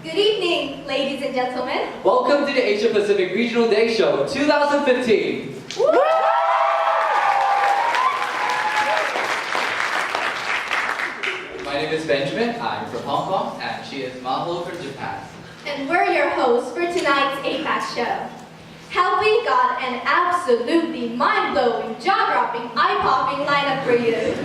Good evening, ladies and gentlemen. Welcome to the Asia Pacific Regional Day Show 2015. My name is Benjamin, I'm from Hong Kong, and she is Maho from Japan. And we're your hosts for tonight's APAC show. Have we got an absolutely mind-blowing, jaw-dropping, eye-popping lineup for you?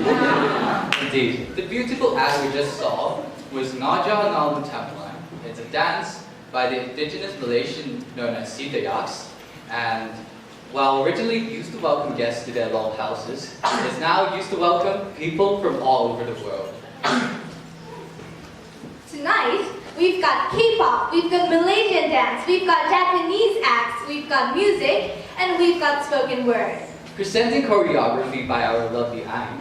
Indeed. The beautiful ad we just saw was Naja Nalu Tampilan. It's a dance by the indigenous Malaysian known as Sitayaks, and while originally used to welcome guests to their long houses, it's now used to welcome people from all over the world. Tonight, we've got K-pop, we've got Malaysian dance, we've got Japanese acts, we've got music, and we've got spoken word. Presenting choreography by our lovely Ang.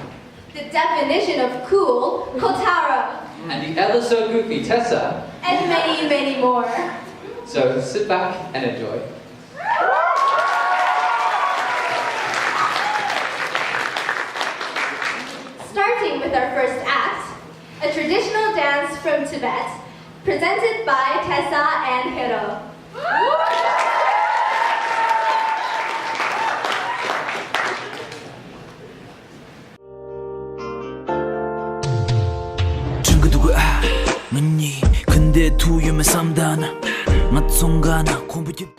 The definition of cool, Kotaro. And the ever so goofy Tessa. And many, many more. So sit back and enjoy. Starting with our first act, a traditional dance from Tibet, presented by Tessa and Hiro. 근데 두유면 쌈다나 맛송가나 공부집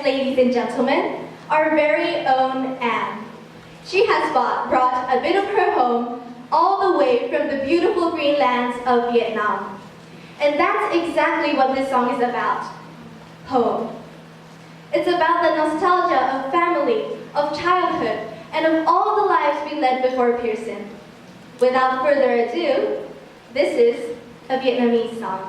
Yes, ladies and gentlemen, our very own Anne. She has brought a bit of her home all the way from the beautiful green lands of Vietnam. And that's exactly what this song is about. Home. It's about the nostalgia of family, of childhood, and of all the lives we led before Pearson. Without further ado, this is a Vietnamese song.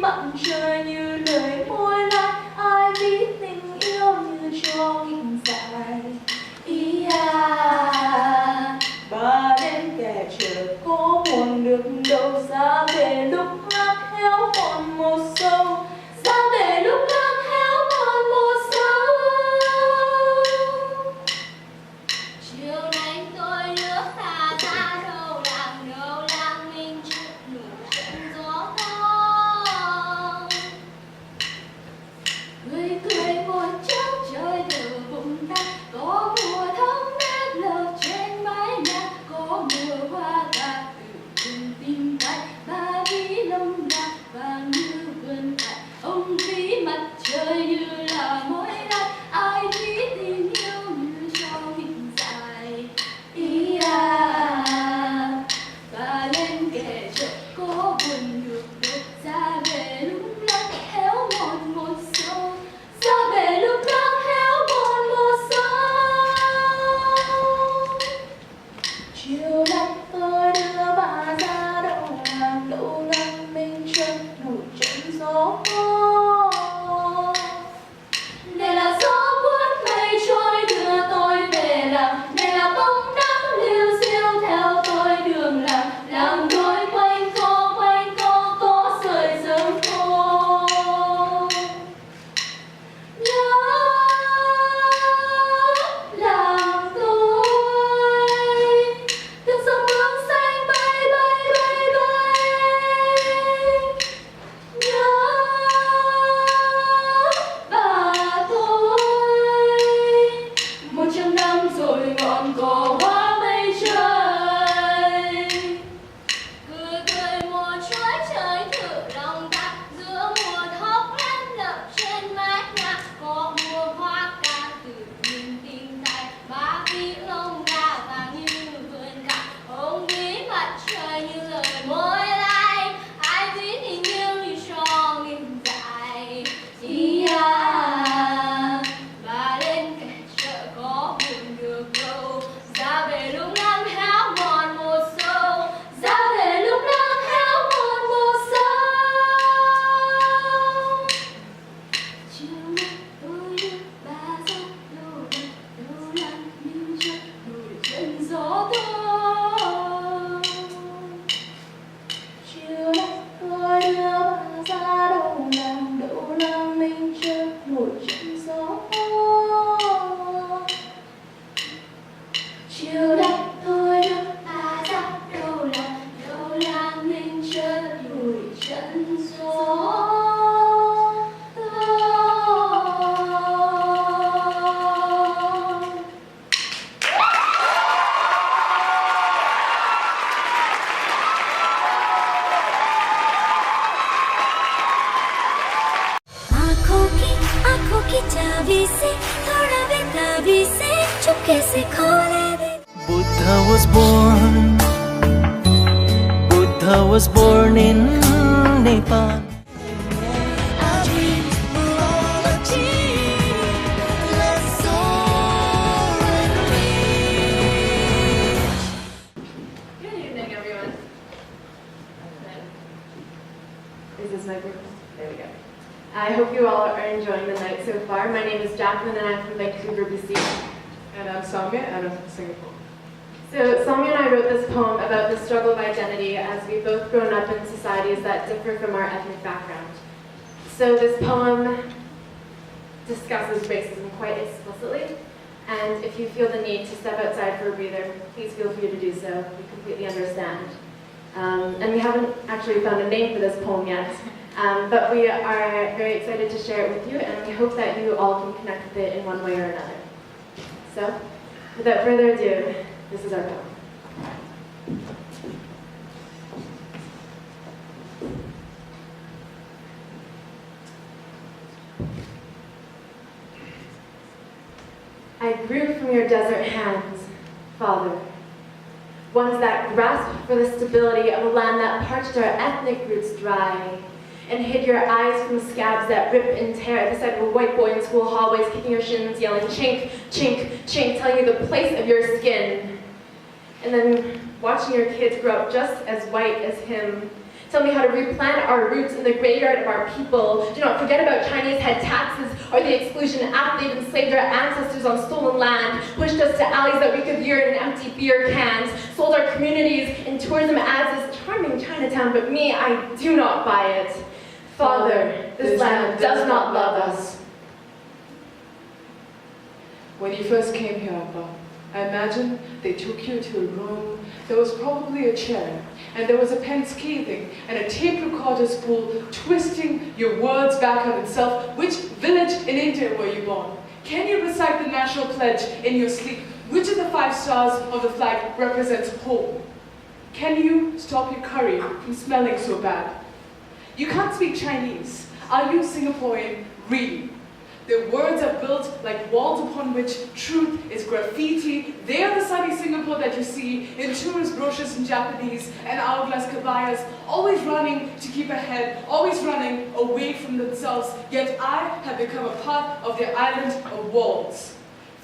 Mặn trời như lời môi lái, ai biết tình yêu như cho nghìn dài. Ý à, và đến kẻ chờ có buồn được đâu, ra về lúc hát héo mòn một sâu, ra về lúc hát héo mòn một sâu. Chiều nay tôi nước ta ra đâu làng mình chụp nụ trận gió to. Người cười một chút trời từ vùng ta, có mùa thông nét lợp trên mái nhà, có mùa hoa cà từ vùng tim tay, ba ví lông đà vàng như vườn cải, ông ví mặt trời như là mối lai, ai ví tình yêu như cho nghìn dài. Ý à, và lên kẻ chợ có buồn được đâu, ra về lúc lắc héo mòn một sâu, ra về lúc lắc héo mòn một sâu. Chiều nay tôi đưa bà ra đầu làng mình chơi nổi trận gió. Này là gió cuốn mây trôi đưa tôi về làng, này là bóng nắng liêu xiêu theo tôi đường làng tôi quanh co có sợi sớm khô. Nhớ làng tôi, từng dòng hướng xanh bay bay bay bay. Nhớ bà tôi, 100 năm rồi ngọn cỏ hoa mây trời. Cười một chuỗi trời thử lòng ta, giữa mùa thóc ngắt lợp trên mái nhà, có mùa hoa ca từ nghìn tình tại, ba ví lông gà vàng như vườn cải, ông ví mặt trời như lời môi lai, ai ví tình yêu như cho nghìn dài. Ý à, và lên kẻ chợ có buồn được đâu, ra về lúc năm héo mòn một sâu, ra về lúc năm héo mòn một sâu. Chiều nay tôi đưa bà ra đâu làng mình chơi nổi trận gió to. Chiều nay tôi đưa bà ra Buddha was born in Nepal. Good evening, everyone. Is this my group? There we go. I hope you all are enjoying the night so far. My name is Jacqueline and I'm from Vancouver, BC. And I'm Samya, and I'm from Singapore. So Samya and I wrote this poem about the struggle of identity as we've both grown up in societies that differ from our ethnic background. So this poem discusses racism quite explicitly, and if you feel the need to step outside for a breather, please feel free to do so. We completely understand. And we haven't actually found a name for this poem yet, but we are very excited to share it with you, and we hope that you all can connect with it in one way or another. So, without further ado, this is our poem. I grew from your desert hands, Father. Ones that grasped for the stability of a land that parched our ethnic roots dry, and hid your eyes from scabs that rip and tear at the sight of a white boy in school hallways, kicking your shins, yelling chink, chink, chink, telling you the place of your skin. And then watching your kids grow up just as white as him. Tell me how to replant our roots in the graveyard of our people. Do not forget about Chinese head taxes or the exclusion after they've enslaved our ancestors on stolen land, pushed us to alleys that reek of urine and empty beer cans, sold our communities in tourism ads as charming Chinatown, but me, I do not buy it. Father, this land does not love us. When you first came here, Abba, I imagine they took you to a room. There was probably a chair, and there was a pen scathing, and a tape recorder spool twisting your words back on itself. Which village in India were you born? Can you recite the national pledge in your sleep? Which of the 5 stars of the flag represents home? Can you stop your curry from smelling so bad? You can't speak Chinese. Are you Singaporean? Really? Their words are built like walls upon which truth is graffiti. They are the sunny Singapore that you see in tourist brochures in Japanese and hourglass kabayas, always running to keep ahead, always running away from themselves. Yet I have become a part of their island of walls.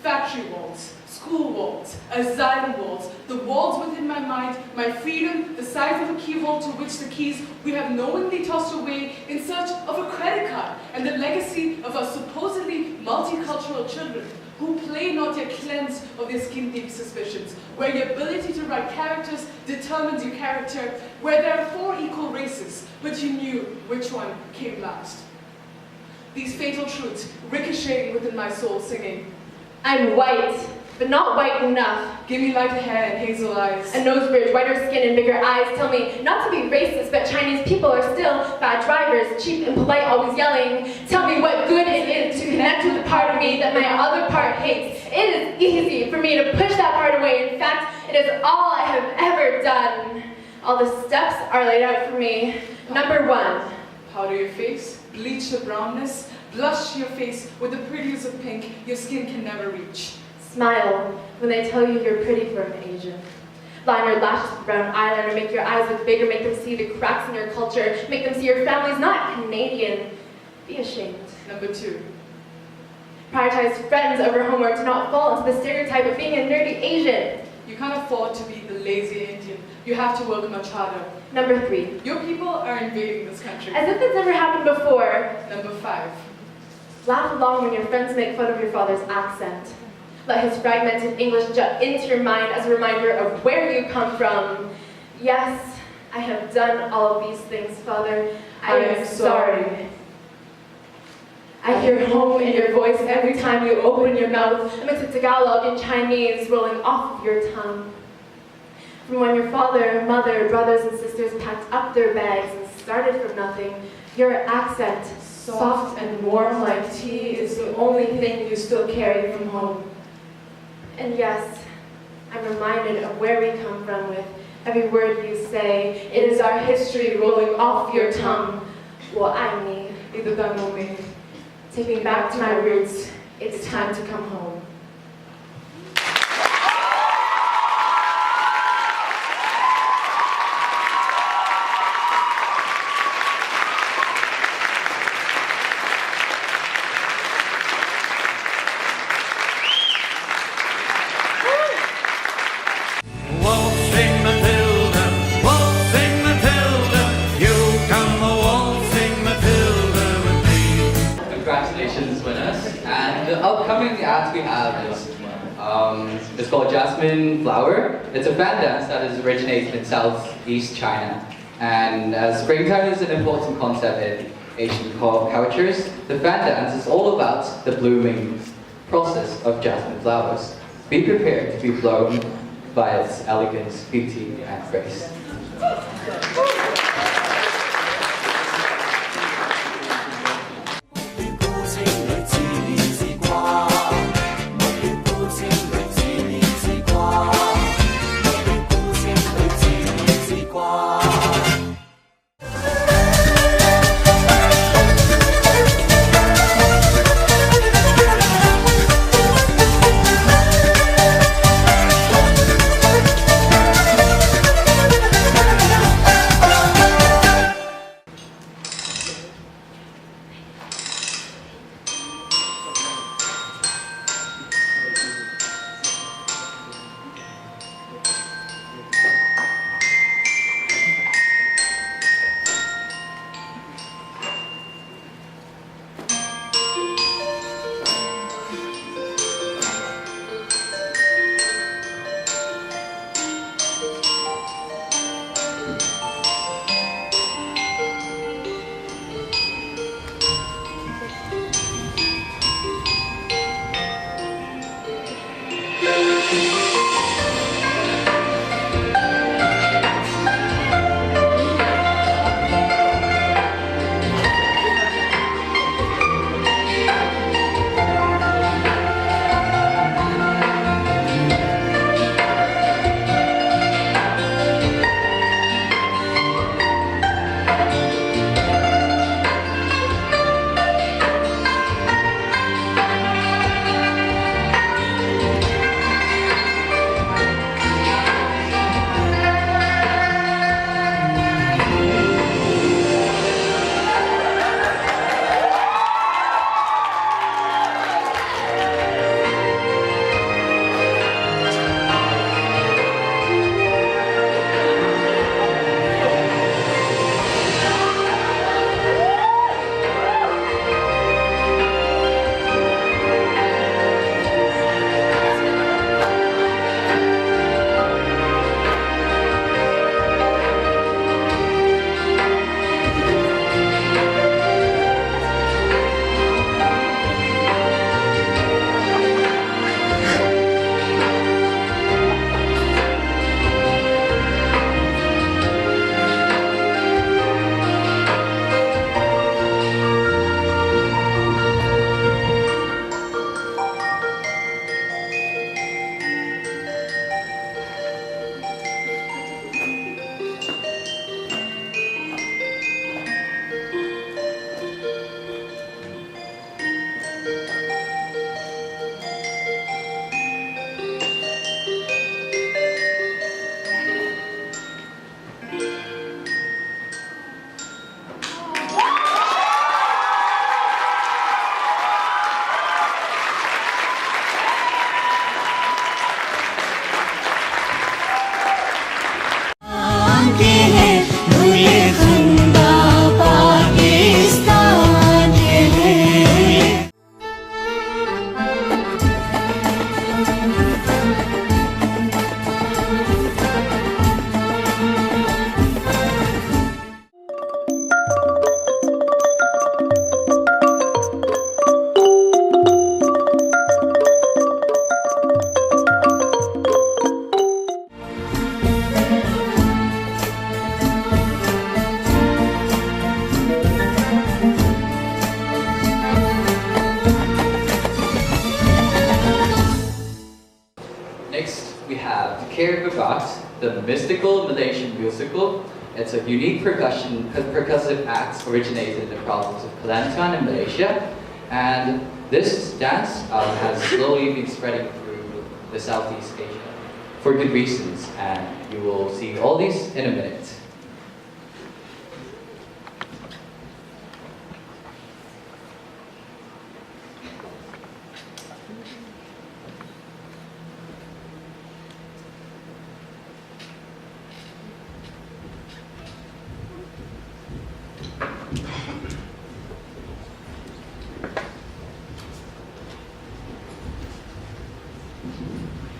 Factory walls, school walls, asylum walls, the walls within my mind, my freedom, the size of a key vault to which the keys we have knowingly tossed away in search of a credit card, and the legacy of our supposedly multicultural children who play not yet cleansed of their skin-deep suspicions, where your ability to write characters determines your character, where there are 4 equal races, but you knew which one came last. These fatal truths ricocheting within my soul, singing, I'm white, but not white enough. give me light hair and hazel eyes. A nose bridge, whiter skin, and bigger eyes. Tell me not to be racist, but Chinese people are still bad drivers, cheap and polite, always yelling. Tell me what good it is to connect with the part of me that my other part hates. It is easy for me to push that part away. In fact, it is all I have ever done. All the steps are laid out for me. Number 1. Powder your face, bleach the brownness, blush your face with the prettiest of pink your skin can never reach. Smile when they tell you you're pretty for an Asian. Line your lashes with brown eyeliner, make your eyes look bigger, make them see the cracks in your culture, make them see your family's not Canadian. Be ashamed. Number 2. Prioritize friends over homework to not fall into the stereotype of being a nerdy Asian. You can't afford to be the lazy Indian. You have to work much harder. Number 3. Your people are invading this country. As if it's never happened before. Number 5. Laugh along when your friends make fun of your father's accent. Let his fragmented English jut into your mind as a reminder of where you come from. Yes, I have done all of these things, Father. I am sorry. I hear home in your voice every time you open your mouth, a mix of Tagalog and Chinese rolling off of your tongue. From when your father, mother, brothers, and sisters packed up their bags and started from nothing, your accent, soft and warm like tea, is the only thing you still carry from home. And yes, I'm reminded of where we come from with every word you say. It is our history rolling off your tongue. Well, I mean, take me back to my roots. It's time to come home. It's called Jasmine Flower. It's a fan dance that is originated in Southeast China. And as springtime is an important concept in Asian cultures, the fan dance is all about the blooming process of jasmine flowers. Be prepared to be blown by its elegance, beauty, and grace. The mystical Malaysian musical. It's a unique percussive act originated in the province of Kelantan in Malaysia. And this dance has slowly been spreading through the Southeast Asia for good reasons. And you will see all these in a minute. Thank you. 「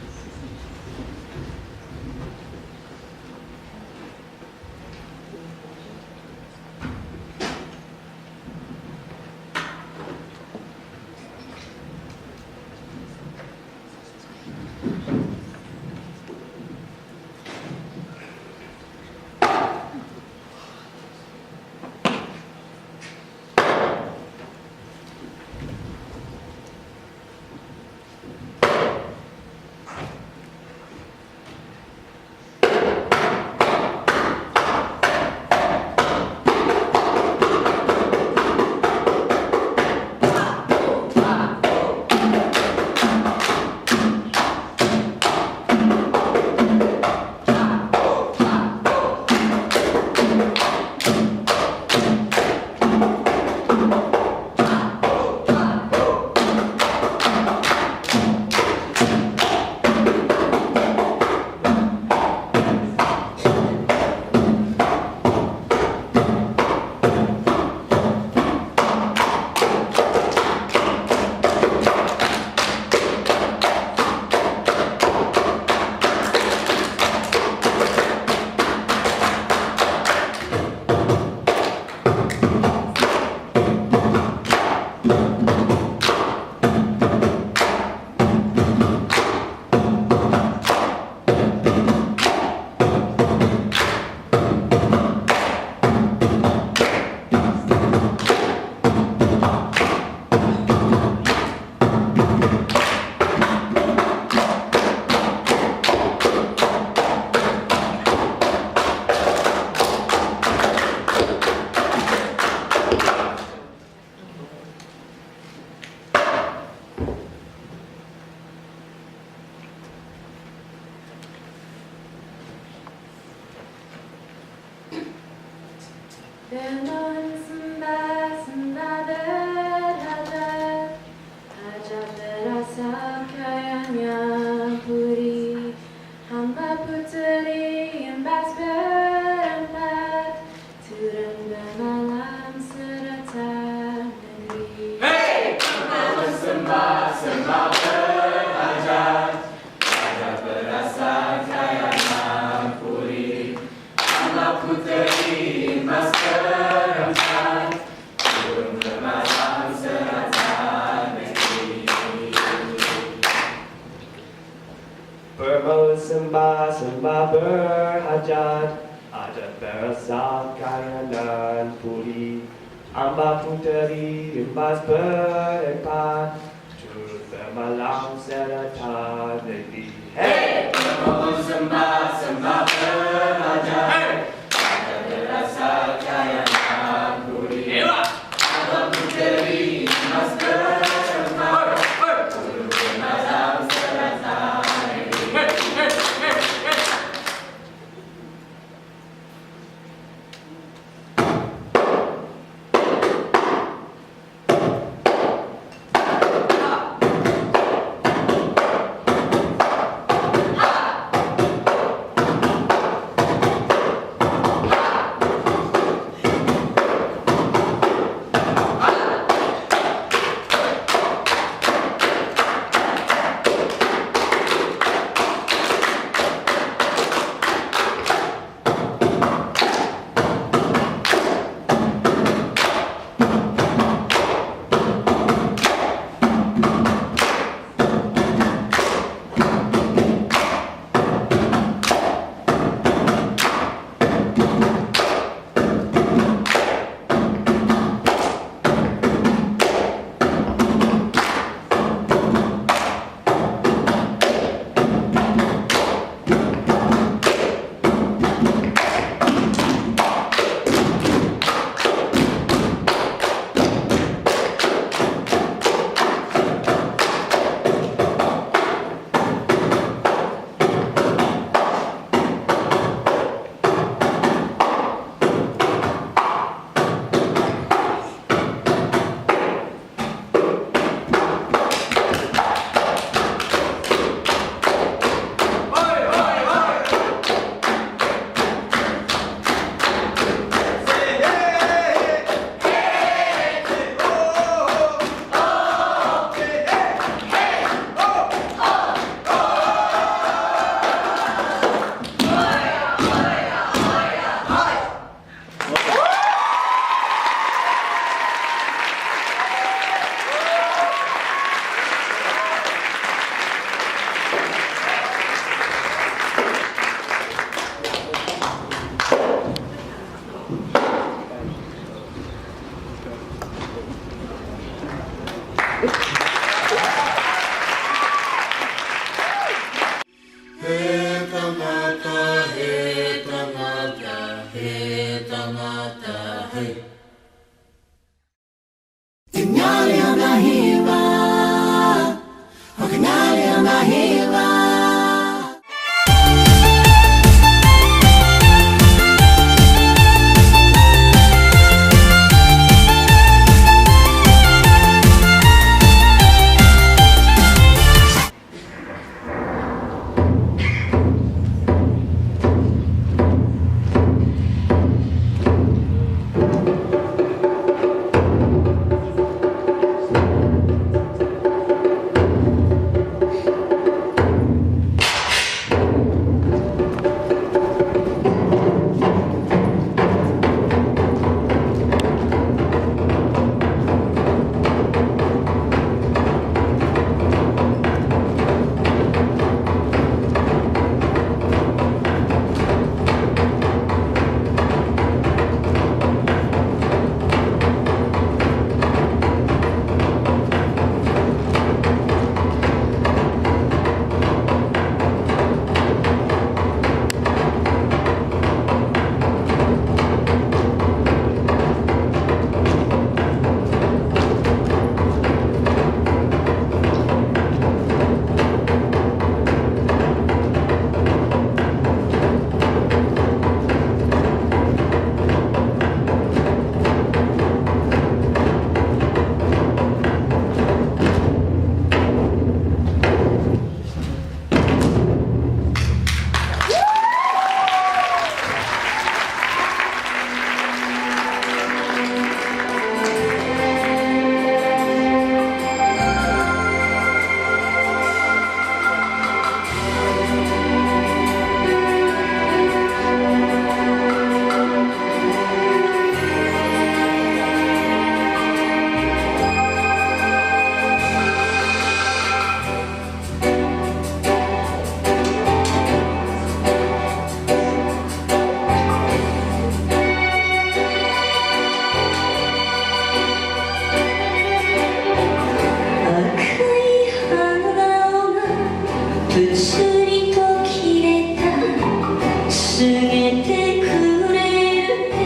Bermon sembah sembah berhajat, hajat berasa kayanya puri, hamba puteri embas berempat, turun bermalam serta negeri. Hey! Bermon sembah sembah berhajat, hajat berasa kayanya puri, hamba puteri embas berempat, turun bermalam serta negeri. Bermon sembah sembah berhajat, hajat berasa kaya dan puri, amba puteri rimbas berempat, turut bermalam serta negeri. Hey! Bermon sembah sembah berhajat, hajat berasa kaya dan puri, amba puteri embas berempat, turun bermalam serta negeri. げてくれるって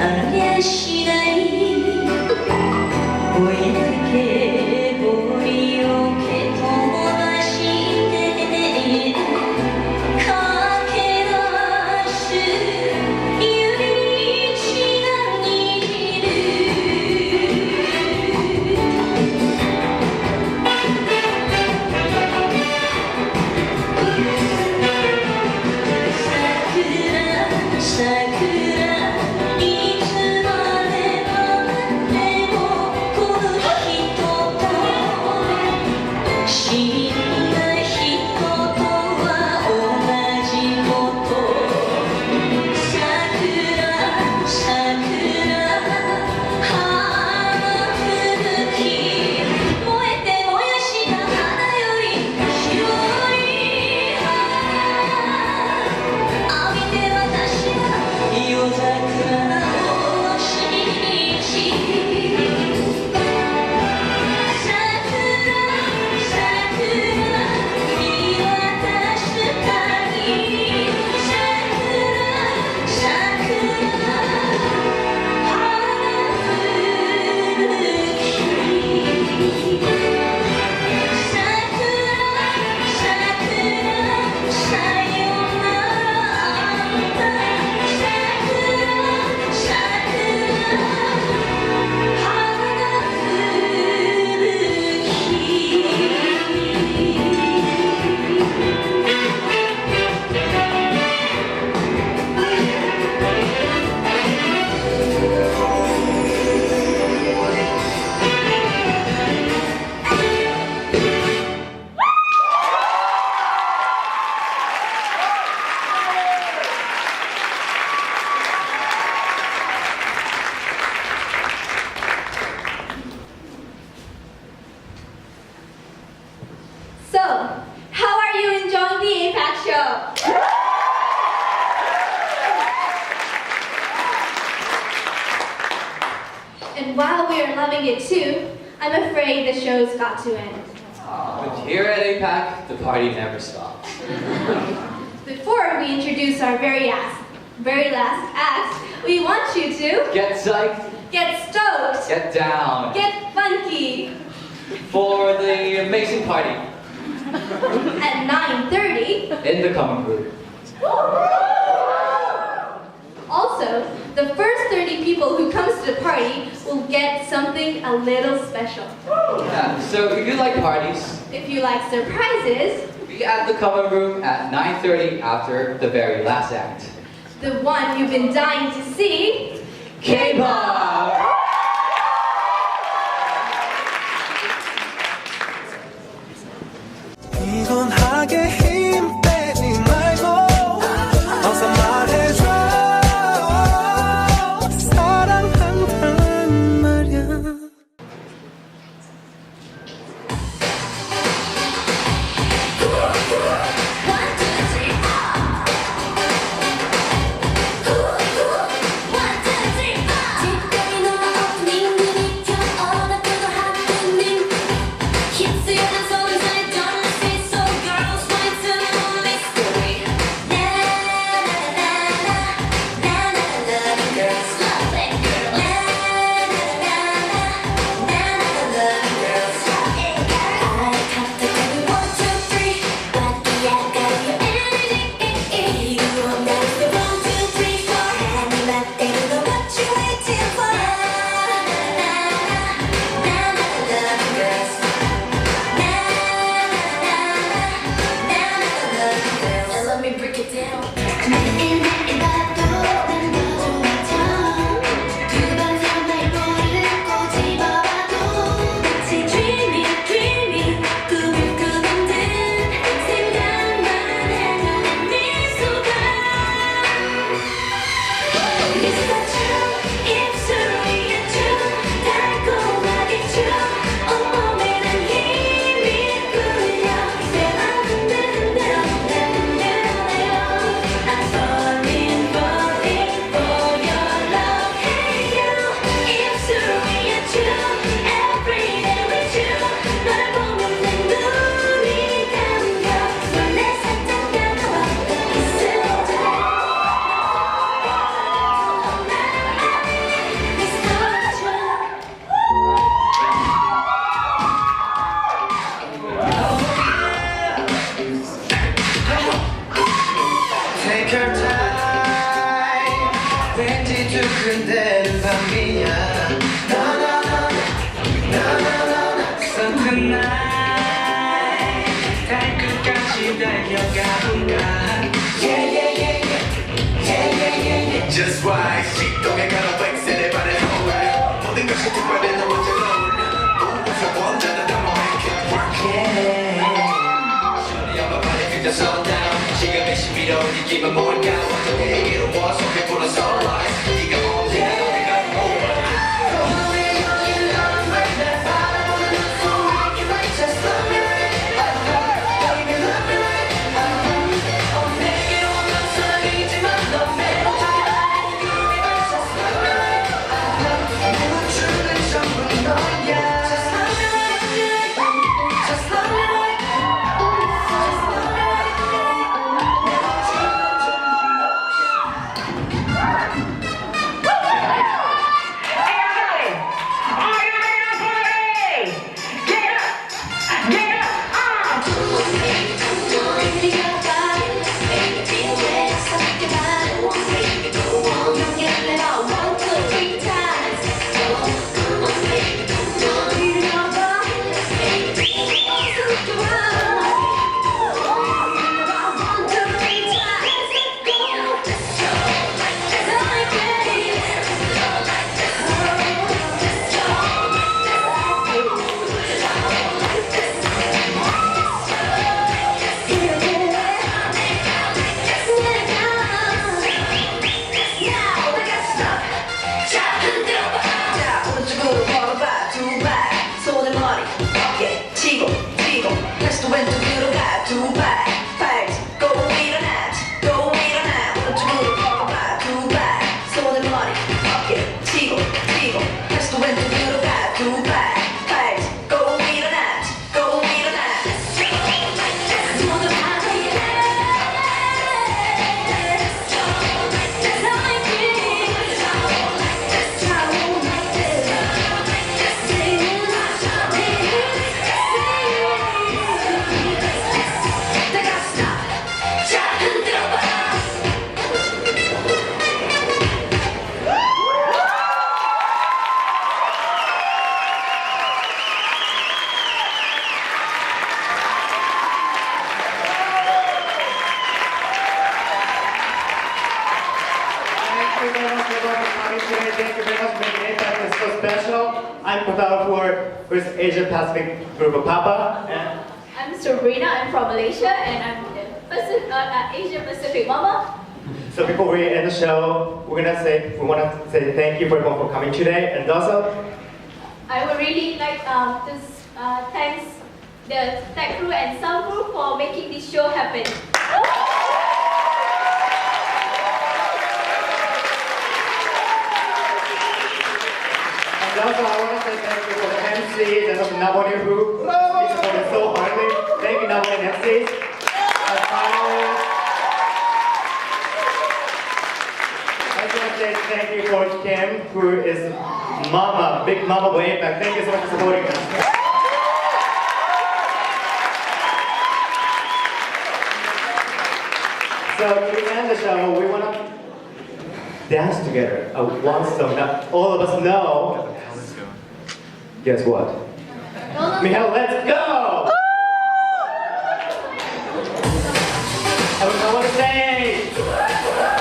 ありゃしない置いてけぼりを蹴飛ばして駆け出す指に血が握るSo, how are you enjoying the APAC show? And while we are loving it too, I'm afraid the show's got to end. But here at APAC, the party never stops. Before we introduce our very last act, we want you to Get psyched, get stoked, get down get funky. for the amazing party At 9:30, in the common group. also, the first 30 people who comes to the party will get something a little special. Yeah, so if you like parties, If you like surprises, be at the common room at 9:30 after the very last act. the one you've been dying to see, K-pop! 피곤하게 힘 빼지 말고 어서 말해줘 사랑한단 말야 Hits the other songs I don't say so girls fight so 왠지 두근대는 밤이야 나나나나나나나 Something night 달 끝까지 달려가볼까 Yeah yeah yeah yeah Yeah yeah yeah yeah Just why 시동에 가는 백셀의 발을 홀려 모든 것이 특별해 너 먼저 떠올려 우서 원하는 더 make it work yeah Shorty on my body feel the sundown 지금의 시비로 느낌은 뭘까 어떻게 이루어 속에 불어 sunrise 네가 언제 내가 over Just love me right, baby love me right 내게 오는 사랑이지만 넌 매일 Just love me right 내가 주는 전부 너야 Just love me right Just love me right Just love me right 내가 주는 전부 자, 오른쪽으로 걸어봐 두 발 손에 머리 어깨 치고 뛰고 다시 또 왼쪽으로 가 두 발 밟고 일어나 오른쪽으로 걸어봐 두 발 손에 머리 어깨 치고 뛰고 다시 또 왼쪽으로 가 두 발 밟고 일어나 모두 하나에 Thank you very much everyone for coming today. Thank you very much for making it. That is so special. I'm Kotawa with Asia Pacific Group of Papa. And I'm Sabrina, I'm from Malaysia, and I'm the Asia Pacific Mama. so before we end the show, we want to say thank you for everyone for coming today. And also, I would really like to thanks the tech crew and sound crew for making this show happen. And also, I want to say thank you for the MCs and also Naboni who supported so hardly. Thank you, Naboni and MCs. And finally, I just want to say thank you for Kim, who is Mama, Big Mama way back. Thank you so much for supporting us. So to end the show, we want to dance together. One song that all of us know. Guess what? Michael, let's go! Everyone, want to sing!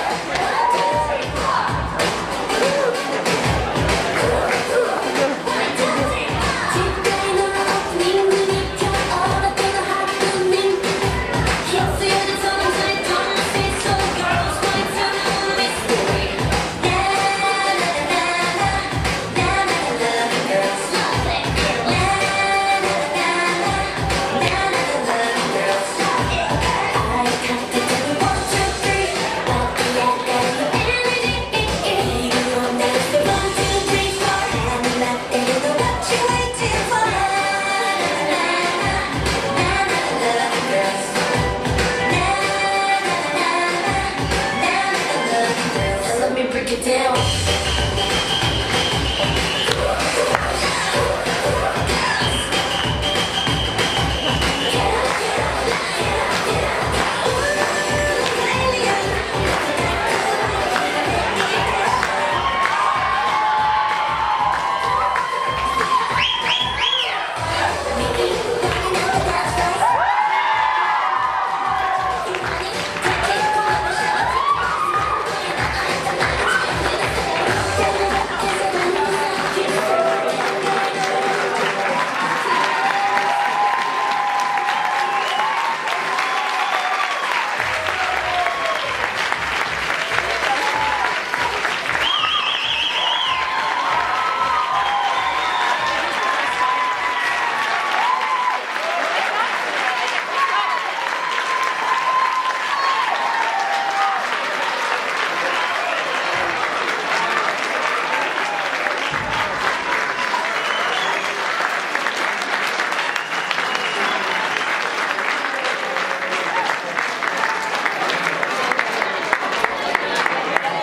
Let me break it down.